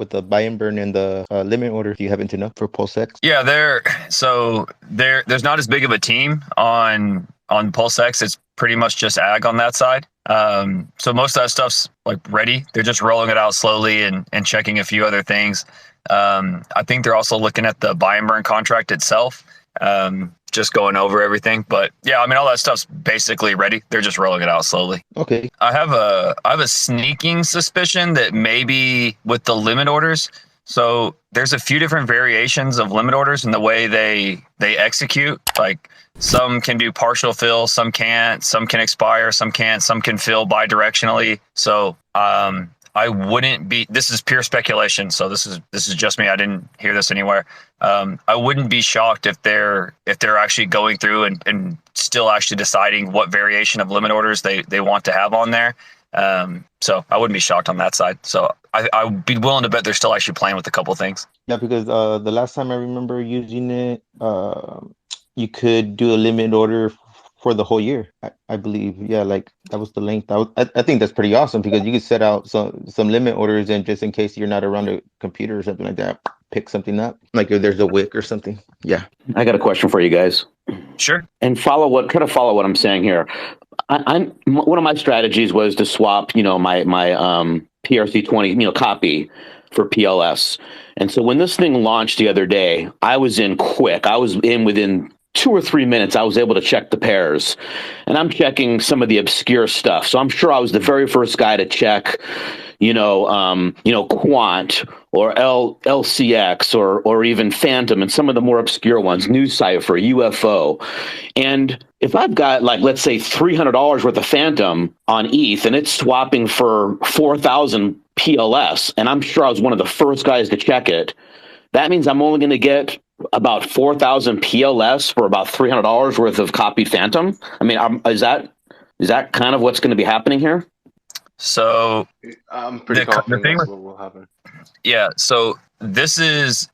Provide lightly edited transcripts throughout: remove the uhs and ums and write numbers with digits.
with the buy and burn and the limit order? Do you happen to know for Pulsex? Yeah, there's not as big of a team on Pulsex. It's pretty much just ag on that side. So most of that stuff's like ready. They're just rolling it out slowly and checking a few other things. I think they're also looking at the buy and burn contract itself. Just going over everything. But yeah, I mean, all that stuff's basically ready. They're just rolling it out slowly. Okay. I have a sneaking suspicion that maybe with the limit orders, so there's a few different variations of limit orders in the way they execute. Like some can do partial fill, some can't, some can expire, some can't, some can fill bidirectionally. So I wouldn't be, this is pure speculation, so this is just me. I didn't hear this anywhere. I wouldn't be shocked if they're actually going through and still actually deciding what variation of limit orders they want to have on there. So I wouldn't be shocked on that side. So I would be willing to bet they're still actually playing with a couple things. Yeah, because the last time I remember using it, you could do a limit order for the whole year, I believe. Yeah, like that was the length. I think that's pretty awesome because you could set out some limit orders, and just in case you're not around a computer or something like that, pick something up. Like if there's a wick or something. Yeah. I got a question for you guys. Sure. And try to follow what I'm saying here. One of my strategies was to swap, my PRC20, copy for PLS. And so when this thing launched the other day, I was in quick. I was in within 2 or 3 minutes. I was able to check the pairs, and I'm checking some of the obscure stuff. So I'm sure I was the very first guy to check, Quant or LCX or even Phantom and some of the more obscure ones, New Cipher, UFO. And if I've got, like, let's say $300 worth of Phantom on ETH and it's swapping for 4,000 PLS, and I'm sure I was one of the first guys to check it, that means I'm only going to get about 4,000 PLS for about $300 worth of copied Phantom. I mean, is that kind of what's going to be happening here? So I'm pretty confident that's what will happen. Yeah. So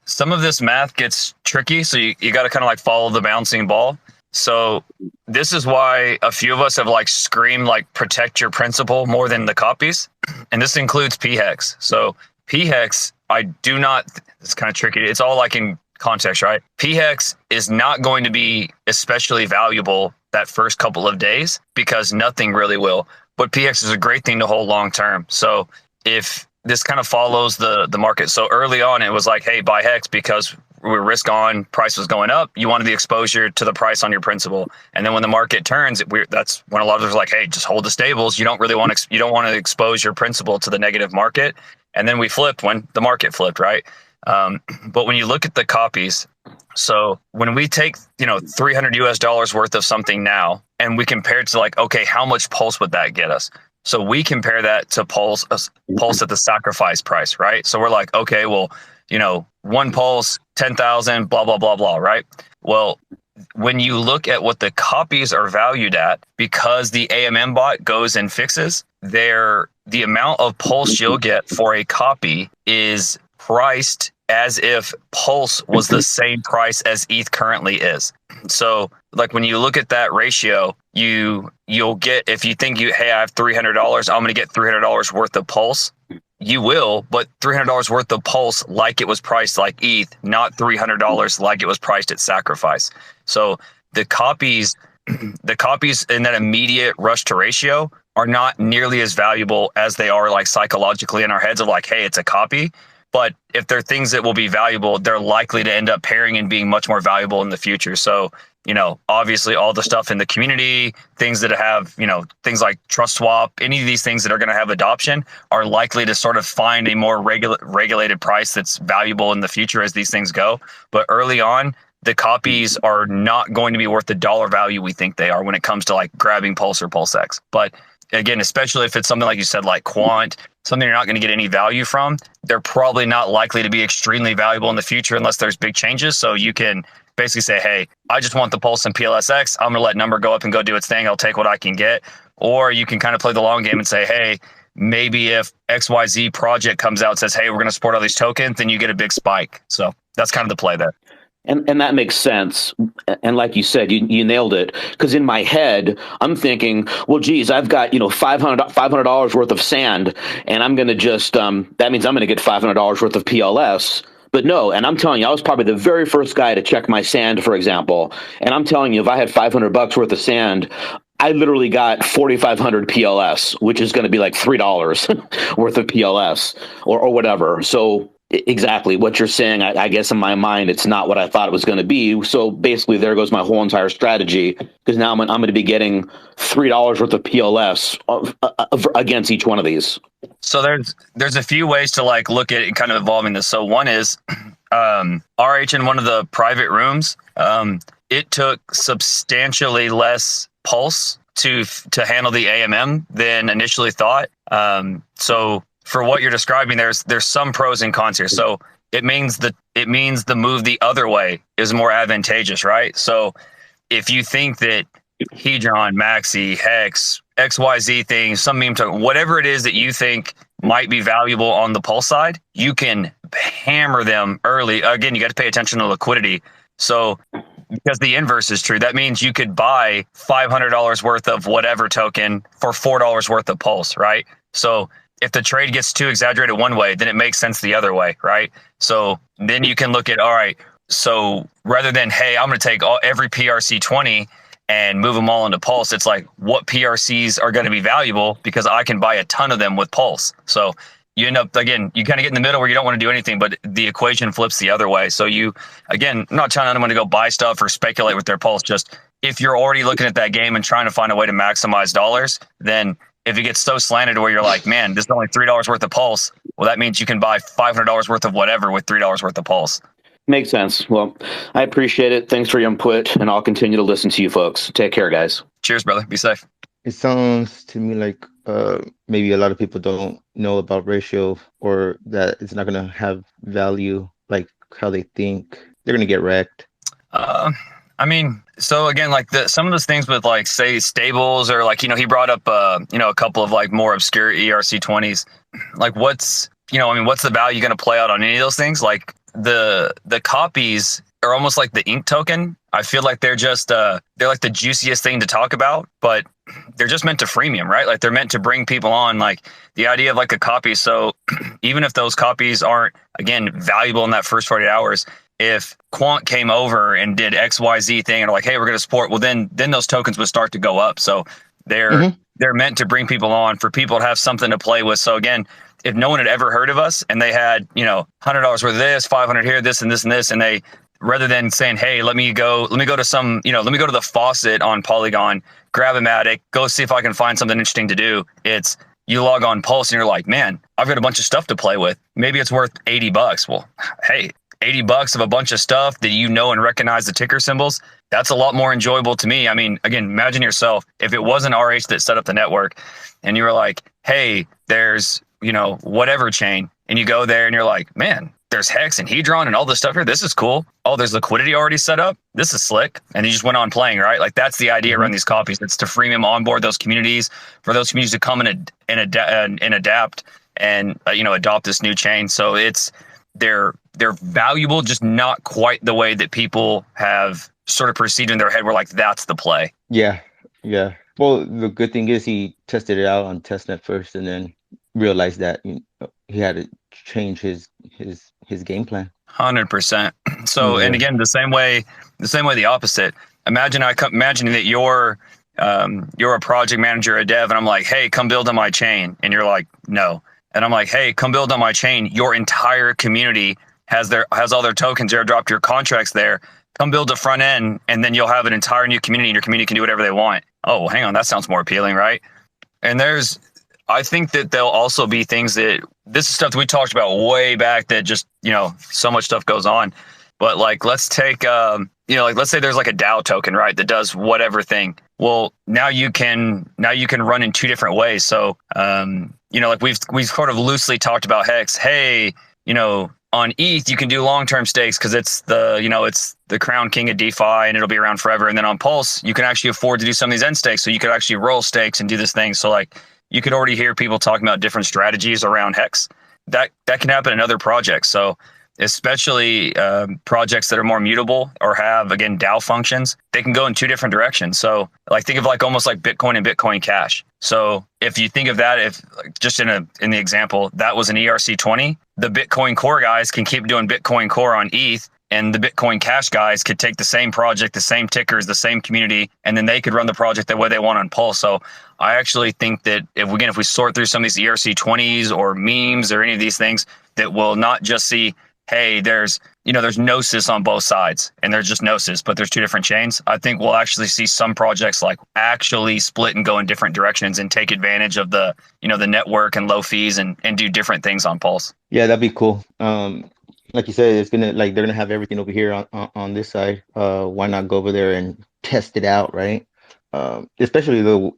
some of this math gets tricky. So you got to kind of like follow the bouncing ball. So this is why a few of us have like screamed like protect your principal more than the copies. And this includes PHEX. So PHEX, it's kind of tricky. It's all like in context, right? PHEX is not going to be especially valuable that first couple of days because nothing really will. But PHEX is a great thing to hold long term. So if this kind of follows the market. So early on, it was like, hey, buy HEX because we're risk on, price was going up. You wanted the exposure to the price on your principal. And then when the market turns, that's when a lot of us are like, hey, just hold the stables. You don't really want you don't want to expose your principal to the negative market. And then we flipped when the market flipped, right? But when you look at the copies, so when we take, $300 worth of something now, and we compare it to like, okay, how much Pulse would that get us? So we compare that to Pulse at the Sacrafice price, right? So we're like, okay, well, one Pulse, 10,000, blah, blah, blah, blah, right? Well, when you look at what the copies are valued at, because the AMM bot goes and fixes, the amount of Pulse you'll get for a copy is priced as if Pulse was the same price as ETH currently is. So like when you look at that ratio, you'll get, if you think hey, I have $300, I'm going to get $300 worth of Pulse. You will, but $300 worth of Pulse like it was priced like ETH, not $300 like it was priced at Sacrafice. So the copies in that immediate rush to ratio are not nearly as valuable as they are like psychologically in our heads of like, hey, it's a copy. But if they're things that will be valuable, they're likely to end up pairing and being much more valuable in the future. So, obviously all the stuff in the community, things that have, things like Trust Swap, any of these things that are going to have adoption are likely to sort of find a more regulated price that's valuable in the future as these things go. But early on, the copies are not going to be worth the dollar value we think they are when it comes to like grabbing Pulse or Pulsex. But again, especially if it's something like you said, like Quant, something you're not going to get any value from, they're probably not likely to be extremely valuable in the future unless there's big changes. So you can basically say, hey, I just want the Pulse and PLSX. I'm going to let number go up and go do its thing. I'll take what I can get. Or you can kind of play the long game and say, hey, maybe if XYZ project comes out and says, hey, we're going to support all these tokens, then you get a big spike. So that's kind of the play there. And that makes sense. And like you said, you nailed it. Because in my head, I'm thinking, well, geez, I've got, $500 worth of sand, and I'm going to just, that means I'm going to get $500 worth of PLS. But no, and I'm telling you, I was probably the very first guy to check my sand, for example. And I'm telling you, if I had $500 worth of sand, I literally got 4,500 PLS, which is going to be like $3 worth of PLS or whatever. So exactly what you're saying, I guess in my mind, it's not what I thought it was going to be. So basically, there goes my whole entire strategy, because now I'm going to be getting $3 worth of PLS against each one of these. So there's a few ways to like look at it, kind of evolving this. So one is RH in one of the private rooms. It took substantially less pulse to handle the AMM than initially thought. So for what you're describing, there's some pros and cons here. So it means the move the other way is more advantageous, right? So if you think that Hedron, Maxi, Hex, XYZ things, some meme token, whatever it is that you think might be valuable on the pulse side, you can hammer them early. Again, you got to pay attention to liquidity. So because the inverse is true, that means you could buy $500 worth of whatever token for $4 worth of pulse, right? So if the trade gets too exaggerated one way, then it makes sense the other way, right? So then you can look at, all right, so rather than, hey, I'm going to take every PRC 20 and move them all into Pulse, it's like, what PRCs are going to be valuable, because I can buy a ton of them with Pulse. So you end up, again, you kind of get in the middle where you don't want to do anything, but the equation flips the other way. So you, again, I'm not telling anyone to go buy stuff or speculate with their Pulse. Just if you're already looking at that game and trying to find a way to maximize dollars, then if it gets so slanted where you're like, man, this is only $3 worth of Pulse, well, that means you can buy $500 worth of whatever with $3 worth of Pulse. Makes sense. Well, I appreciate it. Thanks for your input, and I'll continue to listen to you folks. Take care, guys. Cheers, brother. Be safe. It sounds to me like maybe a lot of people don't know about ratio, or that it's not going to have value like how they think. They're going to get wrecked. I mean, so again, like some of those things with like, say, stables, or like, he brought up, a couple of like more obscure ERC20s. Like what's the value going to play out on any of those things? Like the copies are almost like the ink token. I feel like they're just, they're like the juiciest thing to talk about, but they're just meant to freemium, right? Like they're meant to bring people on, like the idea of like a copy. So even if those copies aren't, again, valuable in that first 48 hours, if Quant came over and did XYZ thing and like, hey, we're going to support, well, then those tokens would start to go up. So they're meant to bring people on, for people to have something to play with. So again, if no one had ever heard of us and they had, $100 worth of this, 500 here, this and this and this, and they, rather than saying, hey, let me go to some, let me go to the faucet on Polygon, grab a Matic, go see if I can find something interesting to do. It's, you log on Pulse and you're like, man, I've got a bunch of stuff to play with. Maybe it's worth $80. Well, hey, $80 of a bunch of stuff that and recognize the ticker symbols, that's a lot more enjoyable to me. I mean, again, imagine yourself, if it wasn't RH that set up the network and you were like, hey, there's, whatever chain, and you go there and you're like, man, there's Hex and Hedron and all this stuff here. This is cool. Oh, there's liquidity already set up. This is slick. And you just went on playing, right? Like that's the idea around these copies. It's to freemium onboard those communities, for those communities to come and adapt and, adopt this new chain. So they're valuable, just not quite the way that people have sort of perceived in their head. We're like, that's the play. Yeah. Well, the good thing is he tested it out on testnet first, and then realized that he had to change his game plan. 100%. So, and again, the same way, the opposite. Imagining that you're a project manager, a dev, and I'm like, hey, come build on my chain, and you're like, no. And I'm like, hey, come build on my chain. Your entire community has all their tokens airdropped, your contracts there. Come build a front end, and then you'll have an entire new community, and your community can do whatever they want. Oh, well, hang on, that sounds more appealing, right? And I think that there'll also be things that, this is stuff that we talked about way back that just, so much stuff goes on. But like, let's take, let's say there's like a DAO token, right, that does whatever thing. Well, now you can run in two different ways. So, like we've sort of loosely talked about Hex. Hey, on ETH, you can do long-term stakes because it's the crown king of DeFi and it'll be around forever. And then on Pulse, you can actually afford to do some of these end stakes. So you could actually roll stakes and do this thing. So like, you could already hear people talking about different strategies around Hex. That can happen in other projects. So especially projects that are more mutable or have, again, DAO functions, they can go in two different directions. So like think of like almost like Bitcoin and Bitcoin Cash. So if you think of that, if like, just in the example, that was an ERC20, the Bitcoin Core guys can keep doing Bitcoin Core on ETH, and the Bitcoin Cash guys could take the same project, the same tickers, the same community, and then they could run the project the way they want on Pulse. So I actually think that if we sort through some of these ERC20s or memes or any of these things, that will not just see, hey, there's Gnosis on both sides and there's just Gnosis, but there's two different chains. I think we'll actually see some projects like actually split and go in different directions and take advantage of the network and low fees and do different things on Pulse. Yeah, that'd be cool. Like you said, they're gonna have everything over here on this side. Why not go over there and test it out, right? Especially the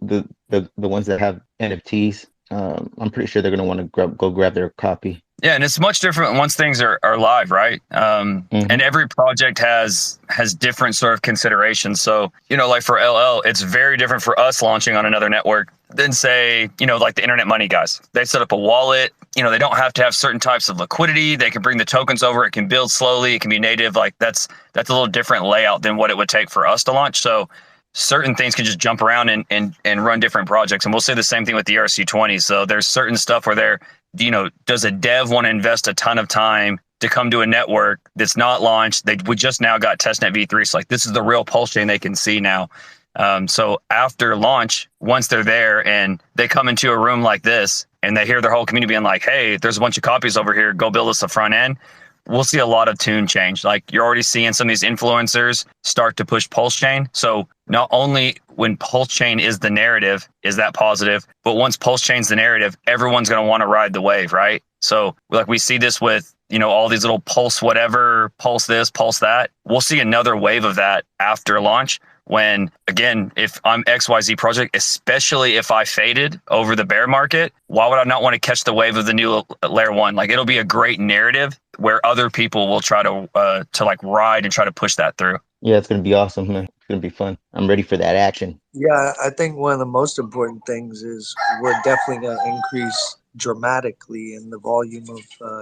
ones that have NFTs. I'm pretty sure they're gonna want to go grab their copy. Yeah, and it's much different once things are live, right? And every project has different sort of considerations. So, like for LL, it's very different for us launching on another network than say, like the internet money guys. They set up a wallet. They don't have to have certain types of liquidity. They can bring the tokens over. It can build slowly. It can be native. Like that's a little different layout than what it would take for us to launch. So certain things can just jump around and run different projects. And we'll say the same thing with the ERC20. So there's certain stuff where does a dev want to invest a ton of time to come to a network that's not launched? We just now got testnet v3. So like this is the real Pulse chain they can see now. So after launch, once they're there and they come into a room like this and they hear their whole community being like, hey, there's a bunch of copies over here, go build us a front end. We'll see a lot of tune change. Like you're already seeing some of these influencers start to push Pulse chain. So not only when Pulse chain is the narrative, is that positive, but once Pulse chain's the narrative, everyone's going to want to ride the wave, right? So like we see this with, all these little Pulse whatever, Pulse this, Pulse that. We'll see another wave of that after launch. When, again, if I'm XYZ project, especially if I faded over the bear market, why would I not want to catch the wave of the new layer one? Like it'll be a great narrative where other people will try to like ride and try to push that through. Yeah, it's going to be awesome, man. It's going to be fun. I'm ready for that action. Yeah, I think one of the most important things is we're definitely going to increase dramatically in the volume of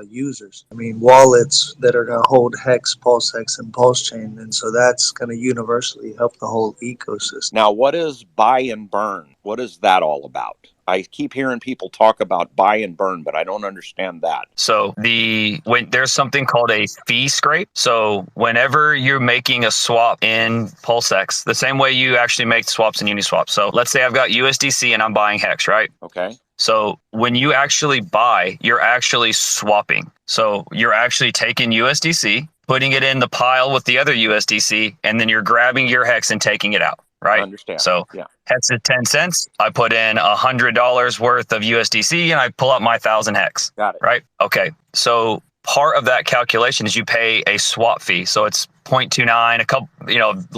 users. I mean, wallets that are going to hold Hex, Pulsex, and Pulse Chain. And so that's going to universally help the whole ecosystem. Now, what is buy and burn? What is that all about? I keep hearing people talk about buy and burn, but I don't understand that. So when there's something called a fee scrape. So whenever you're making a swap in Pulsex, the same way you actually make swaps in Uniswap. So let's say I've got USDC and I'm buying Hex, right? Okay. So when you actually buy, you're actually swapping. So you're actually taking USDC, putting it in the pile with the other USDC, and then you're grabbing your Hex and taking it out, right? I understand. So yeah. Hex is 10 cents. I put in $100 worth of USDC and I pull out my 1,000 Hex. Got it. Right? Okay. So part of that calculation is you pay a swap fee. So it's 0.29, a couple,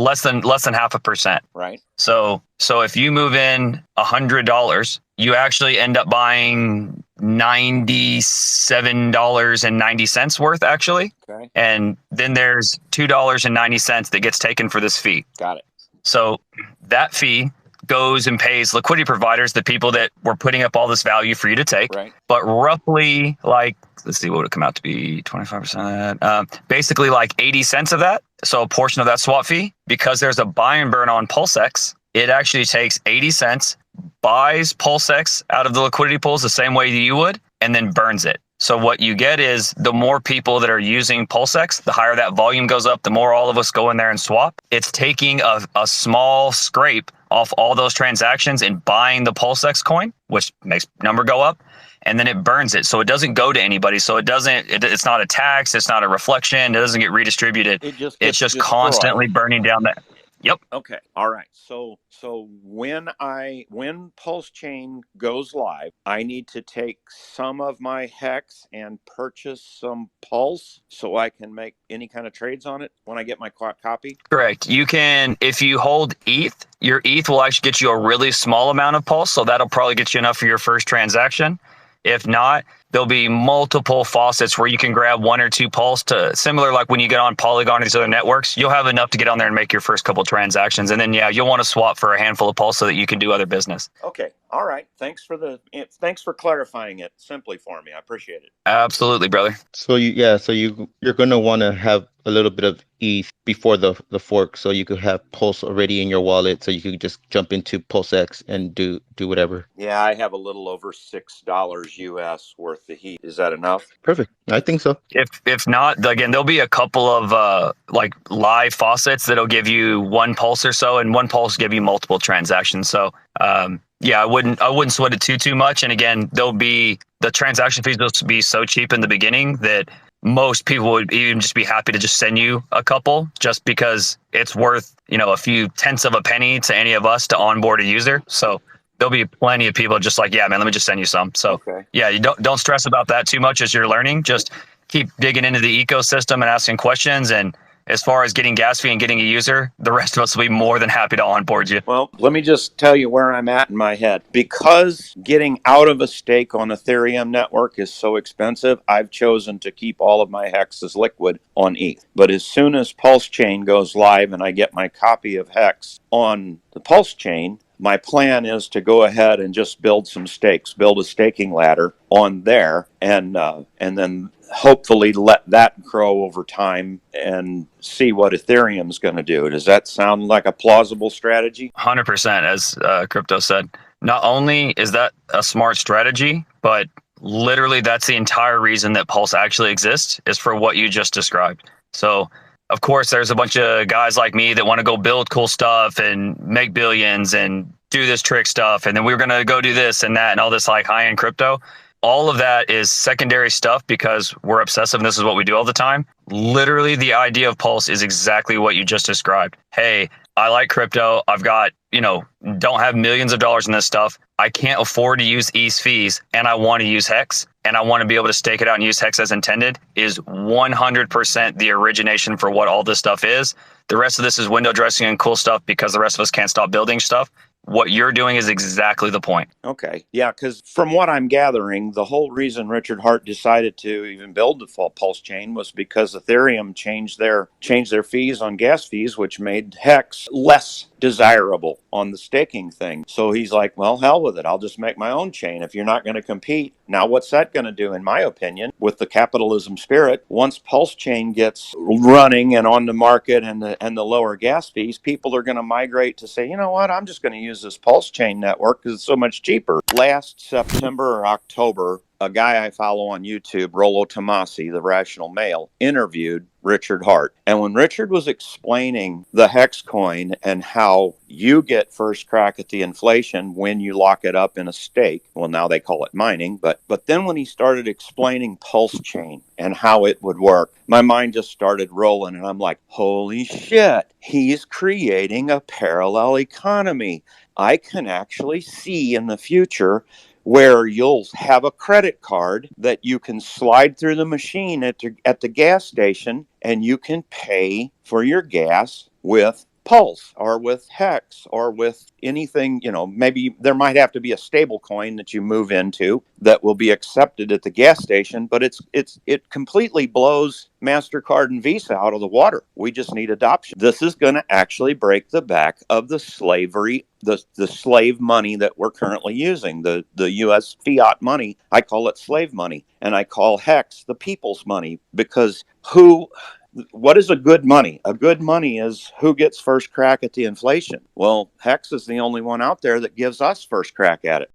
less than 0.5%. Right. So if you move in $100, you actually end up buying $97.90 worth actually. Okay. And then there's $2.90 that gets taken for this fee. Got it. So that fee goes and pays liquidity providers, the people that were putting up all this value for you to take. Right. But roughly like, let's see, what would it come out to be? 25%. Basically like 80 cents of that. So a portion of that swap fee, because there's a buy and burn on Pulsex, it actually takes 80 cents, buys Pulsex out of the liquidity pools the same way that you would, and then burns it. So what you get is the more people that are using Pulsex, the higher that volume goes up, the more all of us go in there and swap. It's taking a small scrape off all those transactions and buying the Pulsex coin, which makes number go up, and then it burns it. So it doesn't go to anybody. So it's not a tax, it's not a reflection, it doesn't get redistributed. It's just constantly burning down that. Yep. Okay. All right. So when Pulse Chain goes live, I need to take some of my Hex and purchase some Pulse so I can make any kind of trades on it when I get my copy? Correct. You can, if you hold ETH, your ETH will actually get you a really small amount of Pulse. So that'll probably get you enough for your first transaction. If not, there'll be multiple faucets where you can grab 1 or 2 pulse to similar like when you get on Polygon or these other networks, you'll have enough to get on there and make your first couple transactions. And then, yeah, you'll want to swap for a handful of pulse so that you can do other business. Okay. All right. Thanks for clarifying it simply for me. I appreciate it. Absolutely, brother. So you're gonna want to have a little bit of ETH before the fork, so you could have Pulse already in your wallet, so you could just jump into Pulsex and do whatever. Yeah, I have a little over $6 US worth of heat. Is that enough? Perfect. I think so. If not, again, there'll be a couple of like live faucets that'll give you 1 pulse or so, and 1 pulse give you multiple transactions. So yeah, I wouldn't sweat it too much. And again, the transaction fees will be so cheap in the beginning that most people would even just be happy to just send you a couple, just because it's worth, a few tenths of a penny to any of us to onboard a user. So there'll be plenty of people just like, yeah, man, let me just send you some. So okay. Yeah, you don't stress about that too much as you're learning. Just keep digging into the ecosystem and asking questions. And as far as getting gas fee and getting a user, the rest of us will be more than happy to onboard you. Well, let me just tell you where I'm at in my head. Because getting out of a stake on Ethereum network is so expensive, I've chosen to keep all of my Hex as liquid on ETH. But as soon as Pulse Chain goes live and I get my copy of Hex on the Pulse Chain, my plan is to go ahead and just build some stakes, build a staking ladder on there, and then hopefully let that grow over time and see what Ethereum's going to do. Does that sound like a plausible strategy? 100%, as Crypto said. Not only is that a smart strategy, but literally that's the entire reason that Pulse actually exists, is for what you just described. So of course, there's a bunch of guys like me that want to go build cool stuff and make billions and do this trick stuff. And then we're going to go do this and that and all this like high-end crypto. All of that is secondary stuff because we're obsessive and this is what we do all the time. Literally, the idea of Pulse is exactly what you just described. Hey, I like crypto. I've got, don't have millions of dollars in this stuff. I can't afford to use ETH fees and I want to use Hex and I want to be able to stake it out and use Hex as intended is 100% the origination for what all this stuff is. The rest of this is window dressing and cool stuff because the rest of us can't stop building stuff. What you're doing is exactly the point. Okay. Yeah, because from what I'm gathering, the whole reason Richard Hart decided to even build the Pulse chain was because Ethereum changed their fees on gas fees, which made Hex less desirable on the staking thing. So he's like, well, hell with it. I'll just make my own chain if you're not going to compete. Now, what's that going to do, in my opinion, with the capitalism spirit? Once Pulse Chain gets running and on the market and the lower gas fees, people are going to migrate to say, you know what, I'm just going to use this Pulse Chain network because it's so much cheaper. Last September or October, a guy I follow on YouTube, Rollo Tomasi, the Rational Male, interviewed Richard Hart. And when Richard was explaining the Hex coin and how you get first crack at the inflation when you lock it up in a stake, well, now they call it mining, but then when he started explaining Pulse Chain and how it would work, my mind just started rolling and I'm like, holy shit, he's creating a parallel economy. I can actually see in the future where you'll have a credit card that you can slide through the machine at the gas station and you can pay for your gas with Pulse or with Hex or with anything, maybe there might have to be a stable coin that you move into that will be accepted at the gas station, but it completely blows MasterCard and Visa out of the water. We just need adoption. This is going to actually break the back of the slavery, the slave money that we're currently using, the US fiat money. I call it slave money, and I call Hex the people's money because what is a good money? A good money is who gets first crack at the inflation. Well, Hex is the only one out there that gives us first crack at it.